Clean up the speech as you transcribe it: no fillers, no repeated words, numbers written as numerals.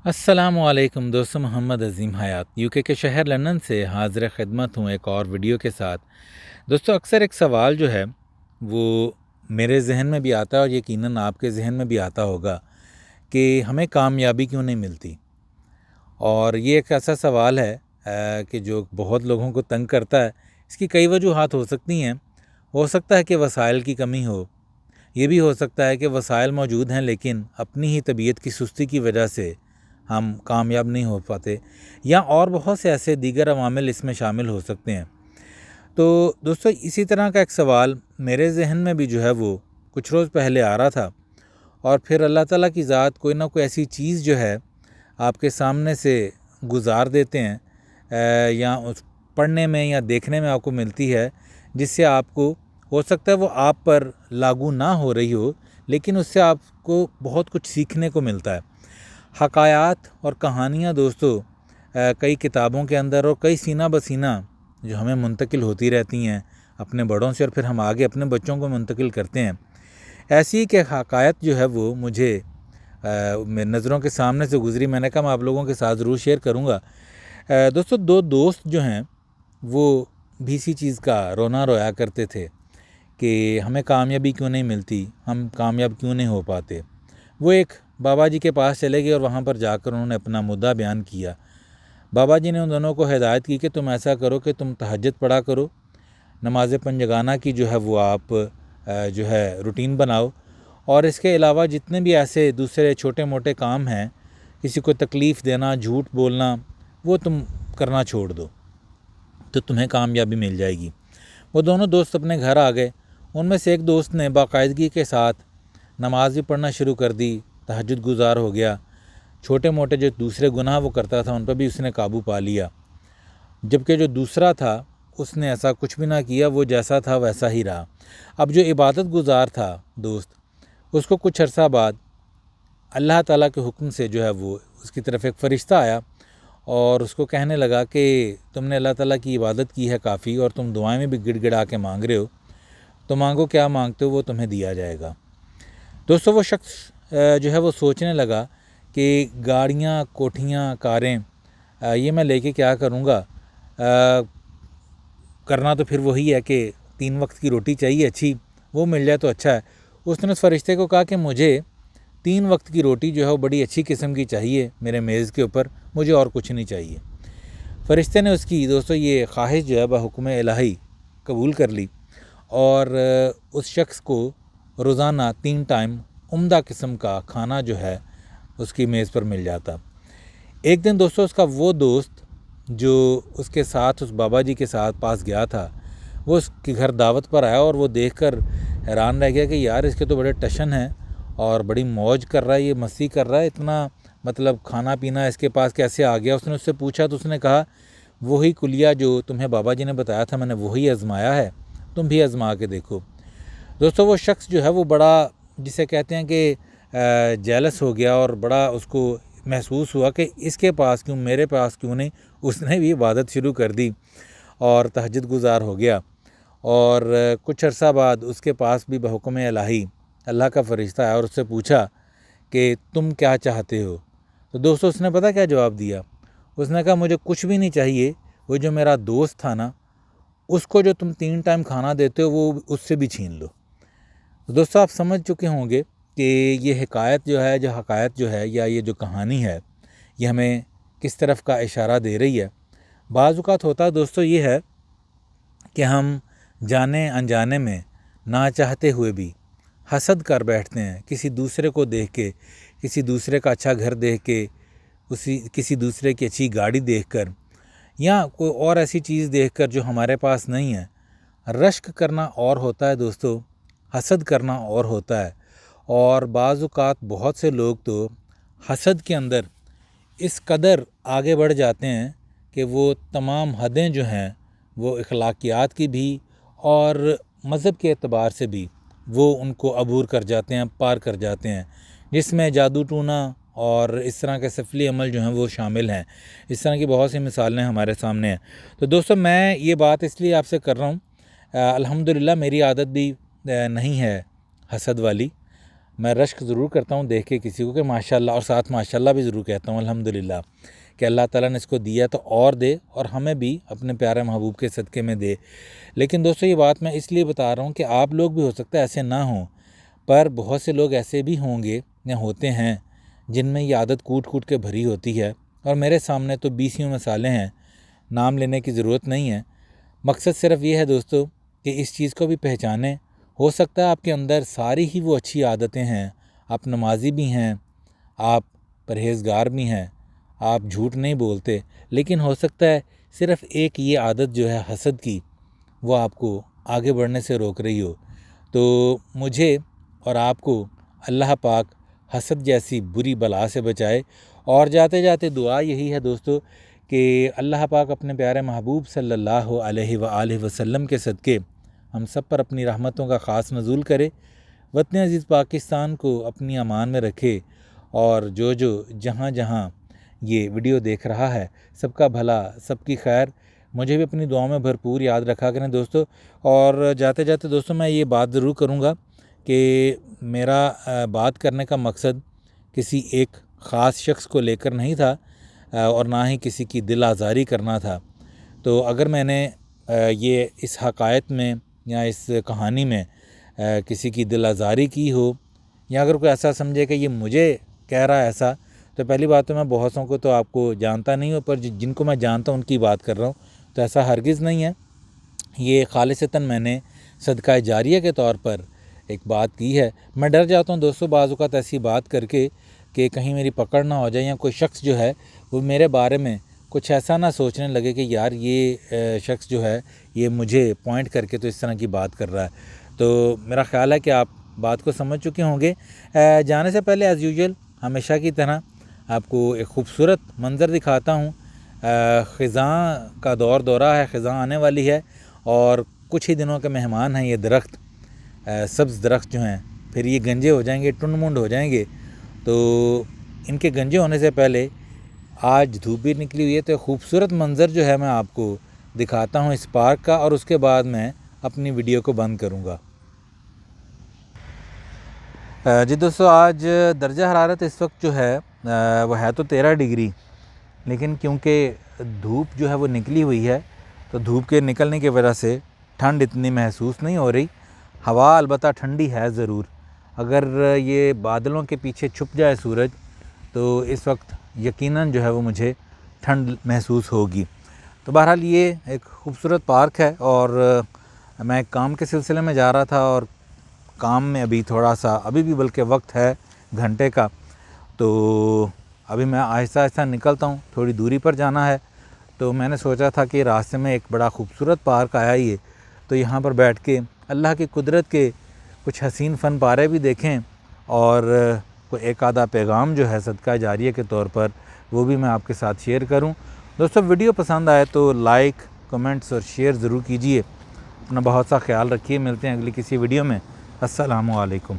السلام علیکم دوستو، محمد عظیم حیات یو کے شہر لندن سے حاضر خدمت ہوں ایک اور ویڈیو کے ساتھ۔ دوستو، اکثر ایک سوال جو ہے وہ میرے ذہن میں بھی آتا ہے اور یقیناً آپ کے ذہن میں بھی آتا ہوگا کہ ہمیں کامیابی کیوں نہیں ملتی۔ اور یہ ایک ایسا سوال ہے کہ جو بہت لوگوں کو تنگ کرتا ہے۔ اس کی کئی وجوہات ہو سکتی ہیں۔ ہو سکتا ہے کہ وسائل کی کمی ہو، یہ بھی ہو سکتا ہے کہ وسائل موجود ہیں لیکن اپنی ہی طبیعت کی سستی کی وجہ سے ہم کامیاب نہیں ہو پاتے، یا اور بہت سے ایسے دیگر عوامل اس میں شامل ہو سکتے ہیں۔ تو دوستو، اسی طرح کا ایک سوال میرے ذہن میں بھی جو ہے وہ کچھ روز پہلے آ رہا تھا، اور پھر اللہ تعالیٰ کی ذات کوئی نہ کوئی ایسی چیز جو ہے آپ کے سامنے سے گزار دیتے ہیں، یا پڑھنے میں یا دیکھنے میں آپ کو ملتی ہے، جس سے آپ کو ہو سکتا ہے وہ آپ پر لاگو نہ ہو رہی ہو، لیکن اس سے آپ کو بہت کچھ سیکھنے کو ملتا ہے۔ حکایات اور کہانیاں دوستو کئی کتابوں کے اندر اور کئی سینہ بسینہ جو ہمیں منتقل ہوتی رہتی ہیں اپنے بڑوں سے، اور پھر ہم آگے اپنے بچوں کو منتقل کرتے ہیں۔ ایسی کہ حکایت جو ہے وہ مجھے نظروں کے سامنے سے گزری، میں نے کہا میں آپ لوگوں کے ساتھ ضرور شیئر کروں گا۔ دوستو، دو دوست جو ہیں وہ بھی اسی چیز کا رونا رویا کرتے تھے کہ ہمیں کامیابی کیوں نہیں ملتی، ہم کامیاب کیوں نہیں ہو پاتے۔ وہ ایک بابا جی کے پاس چلے گئے اور وہاں پر جا کر انہوں نے اپنا مدعا بیان کیا۔ بابا جی نے ان دونوں کو ہدایت کی کہ تم ایسا کرو کہ تم تہجد پڑھا کرو، نماز پنجگانہ کی جو ہے وہ آپ جو ہے روٹین بناؤ، اور اس کے علاوہ جتنے بھی ایسے دوسرے چھوٹے موٹے کام ہیں، کسی کو تکلیف دینا، جھوٹ بولنا، وہ تم کرنا چھوڑ دو تو تمہیں کامیابی مل جائے گی۔ وہ دونوں دوست اپنے گھر آ گئے۔ ان میں سے ایک دوست نے باقاعدگی کے ساتھ نماز بھی پڑھنا شروع کر دی، تہجد گزار ہو گیا، چھوٹے موٹے جو دوسرے گناہ وہ کرتا تھا ان پر بھی اس نے قابو پا لیا، جبکہ جو دوسرا تھا اس نے ایسا کچھ بھی نہ کیا، وہ جیسا تھا ویسا ہی رہا۔ اب جو عبادت گزار تھا دوست، اس کو کچھ عرصہ بعد اللہ تعالیٰ کے حکم سے جو ہے وہ اس کی طرف ایک فرشتہ آیا اور اس کو کہنے لگا کہ تم نے اللہ تعالیٰ کی عبادت کی ہے کافی، اور تم دعائیں میں بھی گڑ گڑا کے مانگ رہے ہو، تو مانگو کیا مانگتے ہو وہ تمہیں دیا جائے گا۔ دوستو، وہ شخص جو ہے وہ سوچنے لگا کہ گاڑیاں، کوٹھیاں، کاریں، یہ میں لے کے کیا کروں گا، کرنا تو پھر وہی ہے کہ 3 وقت کی روٹی چاہیے اچھی، وہ مل جائے تو اچھا ہے۔ اس نے اس فرشتے کو کہا کہ مجھے 3 وقت کی روٹی جو ہے وہ بڑی اچھی قسم کی چاہیے میرے میز کے اوپر، مجھے اور کچھ نہیں چاہیے۔ فرشتے نے اس کی دوستو یہ خواہش جو ہے بحکم الہی قبول کر لی، اور اس شخص کو روزانہ 3 ٹائم عمدہ قسم کا کھانا جو ہے اس کی میز پر مل جاتا۔ ایک دن دوستو، اس کا وہ دوست جو اس کے ساتھ اس بابا جی کے ساتھ پاس گیا تھا، وہ اس کے گھر دعوت پر آیا اور وہ دیکھ کر حیران رہ گیا کہ یار اس کے تو بڑے ٹشن ہیں اور بڑی موج کر رہا ہے، یہ مستی کر رہا ہے، اتنا مطلب کھانا پینا اس کے پاس کیسے آ گیا۔ اس نے اس سے پوچھا تو اس نے کہا وہی کلیہ جو تمہیں بابا جی نے بتایا تھا میں نے وہی آزمایا ہے، تم بھی آزما کے دیکھو۔ دوستو، وہ شخص جو ہے وہ بڑا، جسے کہتے ہیں کہ جیلس ہو گیا، اور بڑا اس کو محسوس ہوا کہ اس کے پاس کیوں، میرے پاس کیوں نہیں۔ اس نے بھی عبادت شروع کر دی اور تہجد گزار ہو گیا، اور کچھ عرصہ بعد اس کے پاس بھی بحکم الہی اللہ کا فرشتہ آیا اور اس سے پوچھا کہ تم کیا چاہتے ہو۔ تو دوستو، اس نے پتہ کیا جواب دیا؟ اس نے کہا مجھے کچھ بھی نہیں چاہیے، وہ جو میرا دوست تھا نا، اس کو جو تم 3 ٹائم کھانا دیتے ہو وہ اس سے بھی چھین لو۔ دوستو، آپ سمجھ چکے ہوں گے کہ یہ حکایت جو ہے یا یہ جو کہانی ہے، یہ ہمیں کس طرف کا اشارہ دے رہی ہے۔ بعض اوقات ہوتا ہے دوستو یہ ہے کہ ہم جانے انجانے میں نہ چاہتے ہوئے بھی حسد کر بیٹھتے ہیں، کسی دوسرے کو دیکھ کے، کسی دوسرے کا اچھا گھر دیکھ کے، کسی دوسرے کی اچھی گاڑی دیکھ کر، یا کوئی اور ایسی چیز دیکھ کر جو ہمارے پاس نہیں ہے۔ رشک کرنا اور ہوتا ہے دوستو، حسد کرنا اور ہوتا ہے، اور بعض اوقات بہت سے لوگ تو حسد کے اندر اس قدر آگے بڑھ جاتے ہیں کہ وہ تمام حدیں جو ہیں وہ اخلاقیات کی بھی اور مذہب کے اعتبار سے بھی وہ ان کو عبور کر جاتے ہیں، پار کر جاتے ہیں، جس میں جادو ٹونا اور اس طرح کے سفلی عمل جو ہیں وہ شامل ہیں۔ اس طرح کی بہت سی مثالیں ہمارے سامنے ہیں۔ تو دوستو، میں یہ بات اس لیے آپ سے کر رہا ہوں، الحمدللہ میری عادت بھی نہیں ہے حسد والی، میں رشک ضرور کرتا ہوں دیکھ کے کسی کو کہ ماشاءاللہ، اور ساتھ ماشاءاللہ بھی ضرور کہتا ہوں الحمدللہ، کہ اللہ تعالیٰ نے اس کو دیا تو اور دے، اور ہمیں بھی اپنے پیارے محبوب کے صدقے میں دے۔ لیکن دوستو یہ بات میں اس لیے بتا رہا ہوں کہ آپ لوگ بھی ہو سکتا ہے ایسے نہ ہوں، پر بہت سے لوگ ایسے بھی ہوں گے یا ہوتے ہیں جن میں یہ عادت کوٹ کوٹ کے بھری ہوتی ہے، اور میرے سامنے تو 20 مثالیں ہیں، نام لینے کی ضرورت نہیں ہے۔ مقصد صرف یہ ہے دوستو کہ اس چیز کو بھی پہچانیں۔ ہو سکتا ہے آپ کے اندر ساری ہی وہ اچھی عادتیں ہیں، آپ نمازی بھی ہیں، آپ پرہیزگار بھی ہیں، آپ جھوٹ نہیں بولتے، لیکن ہو سکتا ہے صرف ایک یہ عادت جو ہے حسد کی، وہ آپ کو آگے بڑھنے سے روک رہی ہو۔ تو مجھے اور آپ کو اللہ پاک حسد جیسی بری بلا سے بچائے، اور جاتے جاتے دعا یہی ہے دوستو کہ اللہ پاک اپنے پیارے محبوب صلی اللہ علیہ وآلہ وسلم کے صدقے ہم سب پر اپنی رحمتوں کا خاص نزول کرے، وطن عزیز پاکستان کو اپنی امان میں رکھے، اور جو جہاں جہاں یہ ویڈیو دیکھ رہا ہے سب کا بھلا، سب کی خیر، مجھے بھی اپنی دعاؤں میں بھرپور یاد رکھا کریں دوستو۔ اور جاتے جاتے دوستو میں یہ بات ضرور کروں گا کہ میرا بات کرنے کا مقصد کسی ایک خاص شخص کو لے کر نہیں تھا، اور نہ ہی کسی کی دل آزاری کرنا تھا۔ تو اگر میں نے یہ اس حقائق میں یا اس کہانی میں کسی کی دل آزاری کی ہو، یا اگر کوئی ایسا سمجھے کہ یہ مجھے کہہ رہا ہے ایسا، تو پہلی بات تو میں بہتوں کو تو آپ کو جانتا نہیں ہوں، پر جن کو میں جانتا ہوں ان کی بات کر رہا ہوں، تو ایسا ہرگز نہیں ہے۔ یہ خالصتاً میں نے صدقہ جاریہ کے طور پر ایک بات کی ہے۔ میں ڈر جاتا ہوں دوستو بعض اوقات ایسی بات کر کے کہ کہیں میری پکڑ نہ ہو جائے، یا کوئی شخص جو ہے وہ میرے بارے میں کچھ ایسا نہ سوچنے لگے کہ یار یہ شخص جو ہے یہ مجھے پوائنٹ کر کے تو اس طرح کی بات کر رہا ہے۔ تو میرا خیال ہے کہ آپ بات کو سمجھ چکے ہوں گے۔ جانے سے پہلے ایز یوزول ہمیشہ کی طرح آپ کو ایک خوبصورت منظر دکھاتا ہوں۔ خزاں کا دورہ ہے، خزاں آنے والی ہے، اور کچھ ہی دنوں کے مہمان ہیں یہ درخت، سبز درخت جو ہیں، پھر یہ گنجے ہو جائیں گے، ٹنڈ منڈ ہو جائیں گے۔ تو ان کے گنجے ہونے سے پہلے آج دھوپ بھی نکلی ہوئی ہے، تو خوبصورت منظر جو ہے میں آپ کو دکھاتا ہوں اس پارک کا، اور اس کے بعد میں اپنی ویڈیو کو بند کروں گا۔ جی دوستو، آج درجہ حرارت اس وقت جو ہے وہ ہے تو 13 ڈگری، لیکن کیونکہ دھوپ جو ہے وہ نکلی ہوئی ہے، تو دھوپ کے نکلنے کی وجہ سے ٹھنڈ اتنی محسوس نہیں ہو رہی۔ ہوا البتہ ٹھنڈی ہے ضرور، اگر یہ بادلوں کے پیچھے چھپ جائے سورج تو اس وقت یقیناً جو ہے وہ مجھے ٹھنڈ محسوس ہوگی۔ تو بہرحال یہ ایک خوبصورت پارک ہے، اور میں ایک کام کے سلسلے میں جا رہا تھا، اور کام میں ابھی تھوڑا سا ابھی بھی بلکہ وقت ہے گھنٹے کا، تو ابھی میں آہستہ آہستہ نکلتا ہوں، تھوڑی دوری پر جانا ہے۔ تو میں نے سوچا تھا کہ راستے میں ایک بڑا خوبصورت پارک آیا ہی ہے، تو یہاں پر بیٹھ کے اللہ کی قدرت کے کچھ حسین فن پارے بھی دیکھیں، اور کوئی ایک آدھا پیغام جو ہے صدقہ جاریہ کے طور پر وہ بھی میں آپ کے ساتھ شیئر کروں۔ دوستو ویڈیو پسند آئے تو لائک، کمنٹس اور شیئر ضرور کیجئے۔ اپنا بہت سا خیال رکھیے، ملتے ہیں اگلی کسی ویڈیو میں۔ السلام علیکم۔